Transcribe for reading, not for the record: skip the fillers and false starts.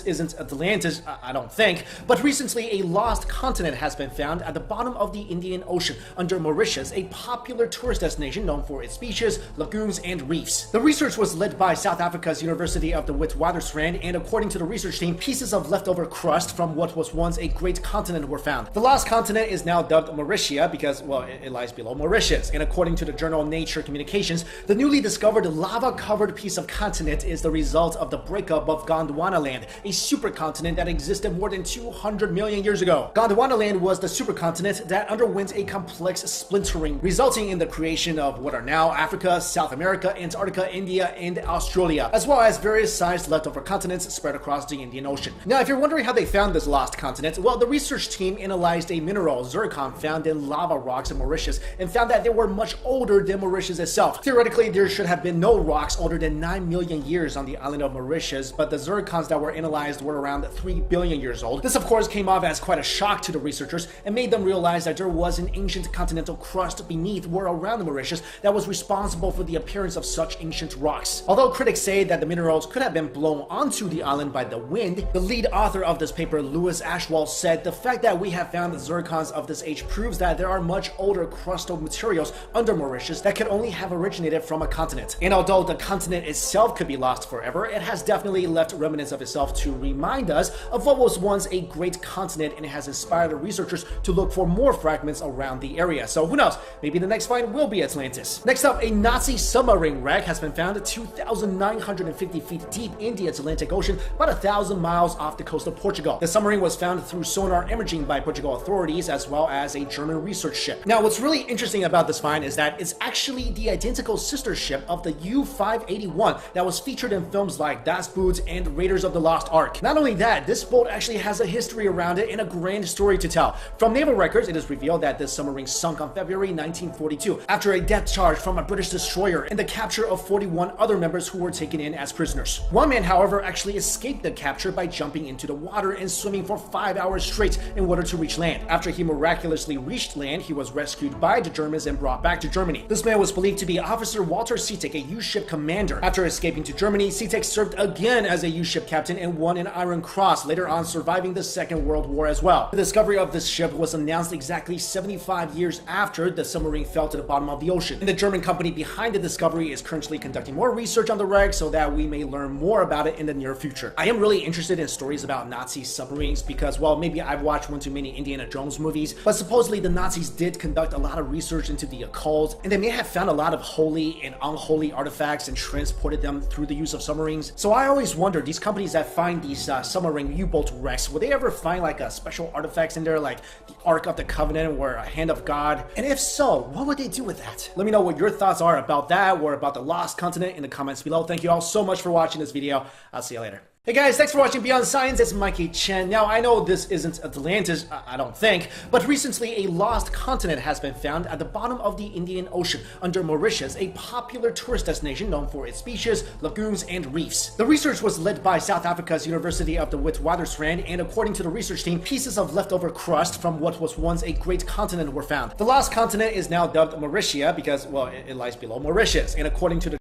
isn't Atlantis, I don't think, but recently a lost continent has been found at the bottom of the Indian Ocean under Mauritius, a popular tourist destination known for its beaches, lagoons, and reefs. The research was led by South Africa's University of the Witwatersrand, and according to the research team, pieces of leftover crust from what was once a great continent were found. The lost continent is now dubbed Mauritia because, well, it lies below Mauritius, and according to the journal Nature Communications, the newly discovered lava-covered piece of continent is the result of the breakup of Gondwanaland, a supercontinent that existed more than 200 million years ago. Gondwanaland was the supercontinent that underwent a complex splintering, resulting in the creation of what are now Africa, South America, Antarctica, India, and Australia, as well as various sized leftover continents spread across the Indian Ocean. Now, if you're wondering how they found this lost continent, well, the research team analyzed a mineral, zircon, found in lava rocks in Mauritius and found that they were much older than Mauritius itself. Theoretically, there should have been no rocks older than 9 million years on the island of Mauritius, but the zircons that were analyzed were around 3 billion years old. This, of course, came off as quite a shock to the researchers and made them realize that there was an ancient continental crust beneath or around Mauritius that was responsible for the appearance of such ancient rocks. Although critics say that the minerals could have been blown onto the island by the wind, the lead author of this paper, Louis Ashwell, said the fact that we have found the zircons of this age proves that there are much older crustal materials under Mauritius that could only have originated from a continent. And although the continent itself could be lost forever, it has definitely left remnants of itself to remind us of what was once a great continent, and it has inspired the researchers to look for more fragments around the area. So who knows, maybe the next find will be Atlantis. Next up, a Nazi submarine wreck has been found 2,950 feet deep in the Atlantic Ocean, about 1,000 miles off the coast of Portugal. The submarine was found through sonar imaging by Portugal authorities as well as a German research ship. Now, what's really interesting about this find is that it's actually the identical sister ship of the U-581 that was featured in films like Das Boot and Raiders of the Lost Ark. Not only that, this boat actually has a history around it and a grand story to tell. From naval records, it is revealed that this submarine sunk on February 1942 after a depth charge from a British destroyer and the capture of 41 other members who were taken in as prisoners. One man, however, actually escaped the capture by jumping into the water and swimming for 5 hours straight in order to reach land. After he miraculously reached land, he was rescued by the Germans and brought back to Germany. This man was believed to be Officer Walter Seetek, a U-ship commander. After escaping to Germany, Seetek served again as a U-ship captain and won an Iron Cross, later on surviving the Second World War as well. The discovery of this ship was announced exactly 75 years after the submarine fell to the bottom of the ocean. And the German company behind the discovery is currently conducting more research on the wreck so that we may learn more about it in the near future. I am really interested in stories about Nazi submarines because, well, maybe I've watched one too many Indiana Jones movies, but supposedly the Nazis did conduct a lot of research into the occult, and they may have found a lot of holy and unholy artifacts and transported them through the use of submarines. So I always wonder, these companies that find these submarine U-boat wrecks, will they ever find like a special artifacts in there, like the Ark of the Covenant or a Hand of God? And if so, what would they do with that? Let me know what your thoughts are about that or about the lost continent in the comments below. Thank you all so much for watching this video. I'll see you later. Hey guys, thanks for watching Beyond Science. It's Mikey Chen. Now, I know this isn't Atlantis, I don't think, but recently a lost continent has been found at the bottom of the Indian Ocean under Mauritius, a popular tourist destination known for its beaches, lagoons, and reefs. The research was led by South Africa's University of the Witwatersrand, and according to the research team, pieces of leftover crust from what was once a great continent were found. The lost continent is now dubbed Mauritia because, well, it lies below Mauritius, and according to the